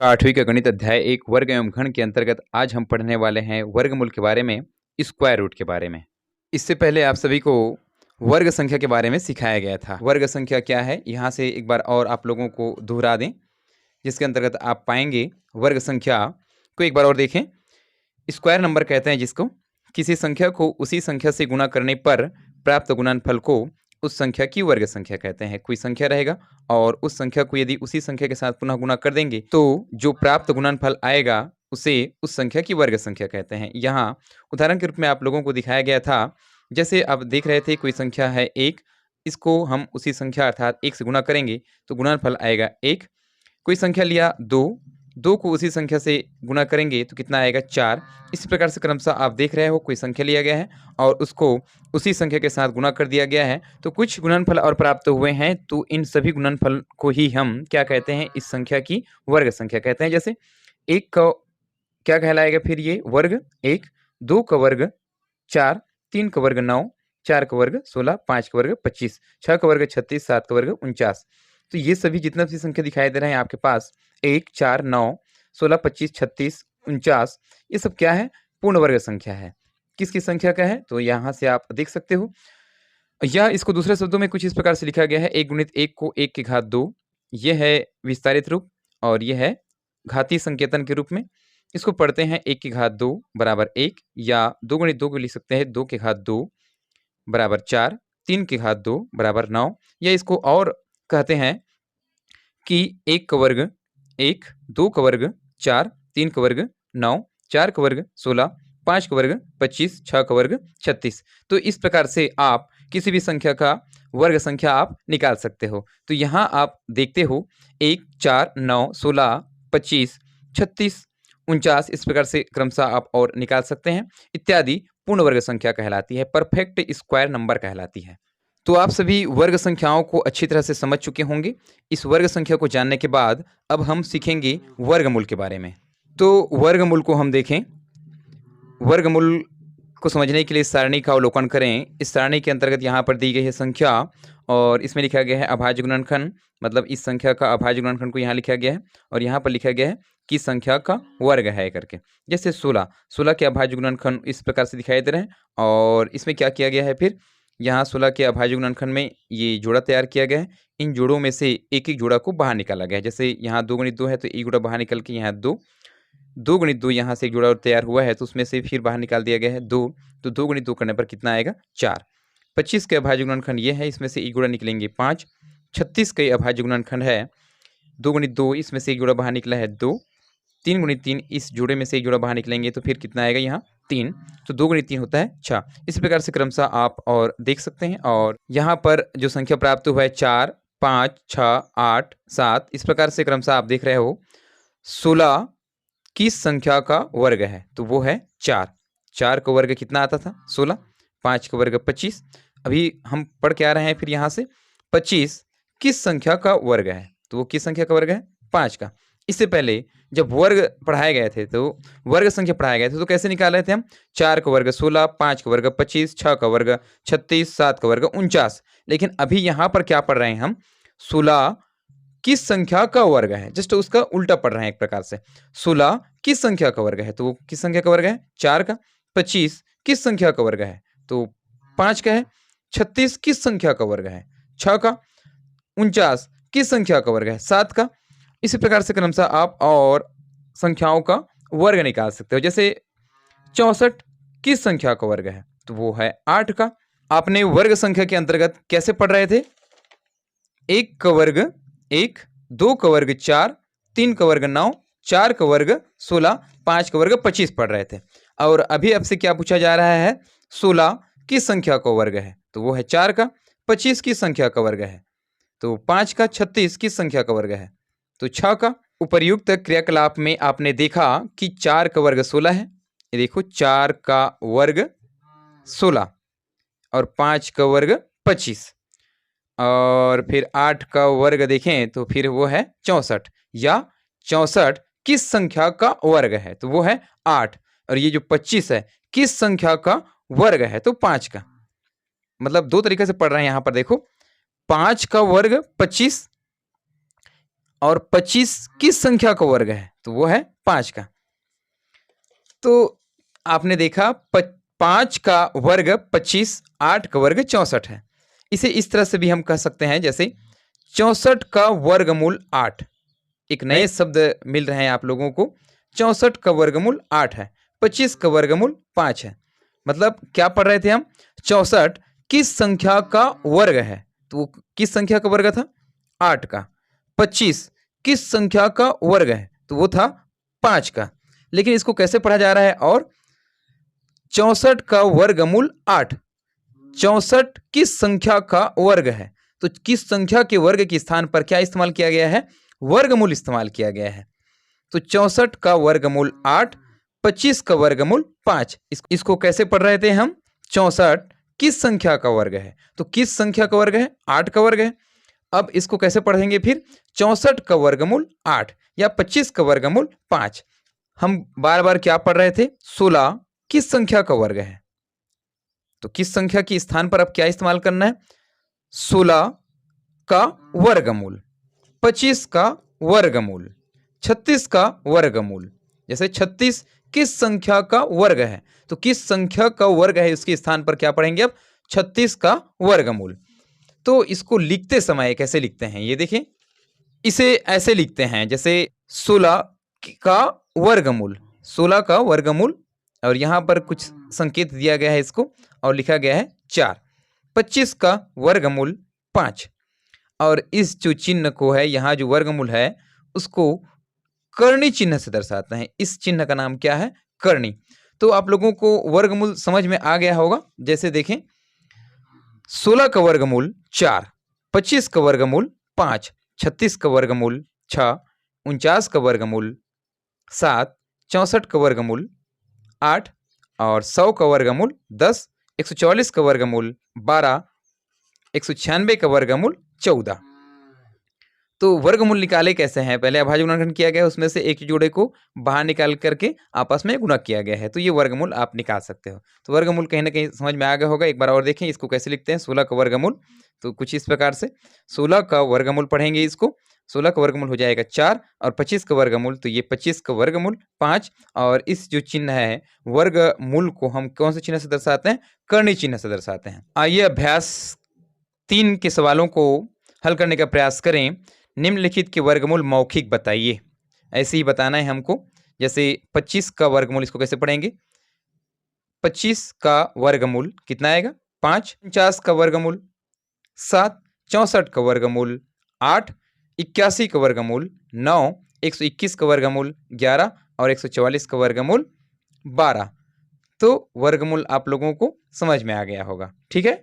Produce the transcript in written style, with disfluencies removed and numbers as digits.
आठवीं का गणित अध्याय एक वर्ग एवं घन के अंतर्गत आज हम पढ़ने वाले हैं वर्गमूल के बारे में, स्क्वायर रूट के बारे में। इससे पहले आप सभी को वर्ग संख्या के बारे में सिखाया गया था। वर्ग संख्या क्या है, यहाँ से एक बार और आप लोगों को दोहरा दें, जिसके अंतर्गत आप पाएंगे वर्ग संख्या को एक बार और देखें। स्क्वायर नंबर कहते हैं जिसको, किसी संख्या को उसी संख्या से गुणा करने पर प्राप्त गुणनफल को उस संख्या की वर्ग संख्या कहते हैं। कोई संख्या रहेगा और उस संख्या को यदि उसी संख्या के साथ पुनः गुणा कर देंगे तो जो प्राप्त गुणनफल आएगा उसे उस संख्या की वर्ग संख्या कहते हैं। यहाँ उदाहरण के रूप में आप लोगों को दिखाया गया था, जैसे आप देख रहे थे कोई संख्या है 1, इसको हम उसी संख्या अर्थात 1 से गुणा करेंगे तो गुणनफल आएगा 1। कोई संख्या लिया 2, 2 को उसी संख्या से गुणा करेंगे तो कितना आएगा 4। इसी प्रकार से क्रमशः आप देख रहे हो कोई संख्या लिया गया है और उसको उसी संख्या के साथ गुणा कर दिया गया है तो कुछ गुणनफल और प्राप्त हुए हैं, तो इन सभी गुणनफल को ही हम क्या कहते हैं, इस संख्या की वर्ग संख्या कहते हैं। जैसे 1 का क्या कहलाएगा फिर ये वर्ग 1, 2 का वर्ग 4, 3 का वर्ग 9, 4 का वर्ग 16, 5 का वर्ग 25, 6 का वर्ग 36, 7 का वर्ग 49। तो ये सभी जितना भी संख्या दिखाई दे रहे हैं आपके पास 1, 4, 9, 16, 25, 36, 49, ये सब क्या है, पूर्ण वर्ग संख्या है। किसकी संख्या का है तो यहाँ से आप देख सकते हो, या इसको दूसरे शब्दों में कुछ इस प्रकार से लिखा गया है, 1 गुणित 1 को 1 की घात 2, ये है विस्तारित रूप और ये है घातीय संकेतन के रूप में। इसको पढ़ते हैं 1 की घात 2 बराबर 1, या 2 गुणित 2 को लिख सकते हैं 2 की घात 2 बराबर 4, 3 की घात 2 बराबर 9, या इसको और कहते हैं कि 1 का वर्ग 1, 2 का वर्ग 4, 3 का वर्ग 9, 4 का वर्ग 16, 5 का वर्ग 25, 6 का वर्ग 36। तो इस प्रकार से आप किसी भी संख्या का वर्ग संख्या आप निकाल सकते हो। तो यहाँ आप देखते हो 1, 4, 9, 16, 25, 36, 49, इस प्रकार से क्रमशः आप और निकाल सकते हैं। इत्यादि पूर्ण वर्ग संख्या कहलाती है, परफेक्ट स्क्वायर नंबर कहलाती है। तो आप सभी वर्ग संख्याओं को अच्छी तरह से समझ चुके होंगे। इस वर्ग संख्या को जानने के बाद अब हम सीखेंगे वर्गमूल के बारे में। तो वर्गमूल को हम देखें। वर्गमूल को समझने के लिए इस सारणी का अवलोकन करें। इस सारणी के अंतर्गत यहाँ पर दी गई है संख्या और इसमें लिखा गया है अभाज्य गुणनखंड, मतलब इस संख्या का अभाज्य गुणनखंड को यहाँ लिखा गया है और यहाँ पर लिखा गया है कि संख्या का वर्ग है करके। जैसे 16 के अभाज्य गुणनखंड इस प्रकार से दिखाई दे रहे हैं और इसमें क्या किया गया है, फिर यहाँ 16 के अभाज्य गुणनखंड में ये जोड़ा तैयार किया गया है। इन जोड़ों में से एक एक जोड़ा को बाहर निकाला गया है। जैसे यहाँ 2 गुणित 2 है तो एक जोड़ा बाहर निकल के यहाँ 2, 2 गुणित 2 यहाँ से एक जोड़ा और तैयार हुआ है तो उसमें से फिर बाहर निकाल दिया गया है 2, तो 2 गुणित 2 करने पर कितना आएगा 4। 25 के अभाज्य गुणनखंड ये है, इसमें से एक जोड़ा निकलेंगे 5। 36 के अभाज्य गुणनखंड है 2 गुणित 2, इसमें से एक जोड़ा बाहर निकला है 2। 3 गुणित 3, इस जोड़े में से एक जोड़ा बाहर निकलेंगे तो फिर कितना आएगा यहाँ 3, तो 2 गुणित 3 होता है 6। इस प्रकार से क्रमशः आप और देख सकते हैं। और यहाँ पर जो संख्या प्राप्त हुआ है 4, 5, 6, 8, 7, इस प्रकार से क्रमशः आप देख रहे हो 16 किस संख्या का वर्ग है तो वो है 4। 4 का वर्ग कितना आता था 16, 5 का वर्ग 25। अभी हम पढ़ के आ रहे हैं फिर यहाँ से 25 किस संख्या का वर्ग है तो वो किस संख्या का वर्ग है 5 का। इससे पहले जब वर्ग पढ़ाए गए थे तो वर्ग संख्या पढ़ाए गए थे तो कैसे निकाल रहे थे हम, 4 का वर्ग 16, 5 का वर्ग 25, 6 का वर्ग 36, 7 का वर्ग 49। लेकिन अभी यहाँ पर क्या पढ़ रहे हैं हम, 16 किस संख्या का वर्ग है, जस्ट उसका उल्टा पढ़ रहे हैं एक प्रकार से। 16 किस संख्या का वर्ग है तो वो किस संख्या का वर्ग है 4 का। 25 किस संख्या का वर्ग है तो 5 का है। 36 किस संख्या का वर्ग है 6 का। 49 किस संख्या का वर्ग है 7 का। इसी प्रकार से क्रमशः आप और संख्याओं का वर्ग निकाल सकते हो। जैसे 64 किस संख्या का वर्ग है तो वो है 8 का। आपने वर्ग संख्या के अंतर्गत कैसे पढ़ रहे थे, 1 का वर्ग 1, 2 का वर्ग 4, 3 का वर्ग 9, 4 का वर्ग 16, 5 का वर्ग 25 पढ़ रहे थे। और अभी आपसे क्या पूछा जा रहा है, 16 किस संख्या का वर्ग है तो वो है 4 का। 25 किस संख्या का वर्ग है तो 5 का। 36 किस संख्या का वर्ग है तो 6 का। उपर्युक्त क्रियाकलाप में आपने देखा कि 4 का वर्ग 16 है, ये देखो 4 का वर्ग 16 और 5 का वर्ग 25, और फिर 8 का वर्ग देखें तो फिर वो है 64, या 64 किस संख्या का वर्ग है तो वो है 8, और ये जो 25 है किस संख्या का वर्ग है तो 5 का। मतलब दो तरीके से पढ़ रहे हैं यहाँ पर देखो, 5 का वर्ग 25 और 25 किस संख्या का वर्ग है? तो वो है 5 का। तो आपने देखा 5 का वर्ग 25, 8 का वर्ग 64 है। इसे इस तरह से भी हम कह सकते हैं जैसे 64 का वर्गमूल 8। एक नए शब्द मिल रहे हैं आप लोगों को। 64 का वर्गमूल 8 है, 25 का वर्गमूल 5 है। मतलब क्या पढ़ रहे थे हम? 64 किस संख्या का वर्ग है? तो वो किस संख्या का वर्ग था? 8 का। 25 किस संख्या का वर्ग है? तो वो था 5 का। लेकिन इसको कैसे पढ़ा जा रहा है? और 64 का वर्गमूल 8, 64 किस संख्या का वर्ग है? तो किस संख्या के वर्ग के स्थान पर क्या इस्तेमाल किया गया है? वर्गमूल इस्तेमाल किया गया है। तो 64 का वर्गमूल 8, 25 का वर्गमूल 5। इसको कैसे पढ़ रहे थे हम? 64 किस संख्या का वर्ग है? तो किस संख्या का वर्ग है? 8 का वर्ग है। अब इसको कैसे पढ़ेंगे फिर? 64 का वर्गमूल 8 या 25 का वर्गमूल 5। हम बार बार क्या पढ़ रहे थे? 16 किस संख्या का वर्ग है? तो किस संख्या के स्थान पर अब क्या इस्तेमाल करना है? 16 का वर्गमूल, 25 का वर्गमूल, 36 का वर्गमूल। जैसे 36 किस संख्या का वर्ग है? तो किस संख्या का वर्ग है इसके स्थान पर क्या पढ़ेंगे अब? 36 का वर्गमूल। तो इसको लिखते समय कैसे लिखते हैं ये देखें। इसे ऐसे लिखते हैं जैसे 16 का वर्गमूल, 16 का वर्गमूल, और यहाँ पर कुछ संकेत दिया गया है इसको, और लिखा गया है 4। 25 का वर्गमूल 5, और इस जो चिन्ह को है, यहाँ जो वर्गमूल है उसको कर्णी चिन्ह से दर्शाते हैं। इस चिन्ह का नाम क्या है? कर्णी। तो आप लोगों को वर्गमूल समझ में आ गया होगा। जैसे देखें, 16 का वर्गमूल 4, 25 का वर्गमूल 5, 36 का वर्गमूल 6, 49 का वर्गमूल 7, 64 का वर्गमूल 8, और 100 का वर्गमूल 10, 144 का वर्गमूल 12, 196 का वर्गमूल 14। तो वर्गमूल निकाले कैसे हैं? पहले अभाज्य गुणनखंड किया गया है, उसमें से एक जोड़े को बाहर निकाल करके आपस में गुणा किया गया है। तो ये वर्गमूल आप निकाल सकते हो। तो वर्गमूल कहीं ना कहीं समझ में आ गया होगा। एक बार और देखें इसको कैसे लिखते हैं। 16 का वर्गमूल, तो कुछ इस प्रकार से 16 का वर्गमूल पढ़ेंगे इसको। 16 का वर्गमूल हो जाएगा 4, और 25 का वर्गमूल, तो ये 25 का वर्गमूल 5, और इस जो चिन्ह है वर्गमूल को हम कौन से चिन्ह से दर्शाते हैं? कर्णी चिन्ह से दर्शाते हैं। आइए अभ्यास 3 के सवालों को हल करने का प्रयास करें। निम्नलिखित के वर्गमूल मौखिक बताइए। ऐसे ही बताना है हमको। जैसे 25 का वर्गमूल, इसको कैसे पढ़ेंगे? 25 का वर्गमूल कितना आएगा? 5। 49 का वर्गमूल 7, 64 का वर्गमूल 8, 81 का वर्गमूल 9, 121 का वर्गमूल 11, और 144 का वर्गमूल 12। तो वर्गमूल आप लोगों को समझ में आ गया होगा। ठीक है।